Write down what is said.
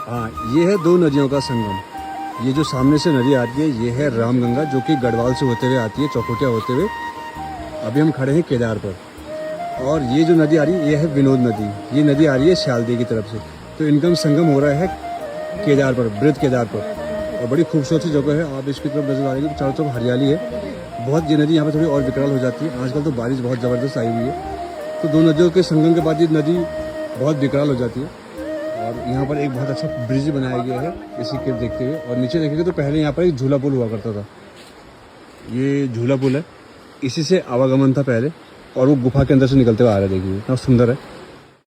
हाँ, ये है दो नदियों का संगम। ये जो सामने से नदी आती है ये है रामगंगा, जो कि गढ़वाल से होते हुए आती है, चौखुटिया होते हुए। अभी हम खड़े हैं केदार पर, और ये जो नदी आ रही है ये है विनोद नदी। ये नदी आ रही है श्यालदी की तरफ से। तो इनका संगम हो रहा है केदार पर, बृहद केदार पर, और बड़ी खूबसूरत सी जगह है। आप इसकी तरफ नजर आ रही है, चारों तरफ हरियाली है बहुत। ये नदी यहाँ पर थोड़ी और विकराल हो जाती है, आजकल तो बारिश बहुत ज़बरदस्त आई हुई है, तो दो नदियों के संगम के बाद ये नदी बहुत विकराल हो जाती है। और यहाँ पर एक बहुत अच्छा ब्रिज बनाया गया है इसी के देखते हुए। और नीचे देखेंगे तो पहले यहाँ पर एक झूला पुल हुआ करता था, ये झूला पुल है, इसी से आवागमन था पहले, और वो गुफा के अंदर से निकलते हुए आ रहा है। देखिए इतना सुंदर है।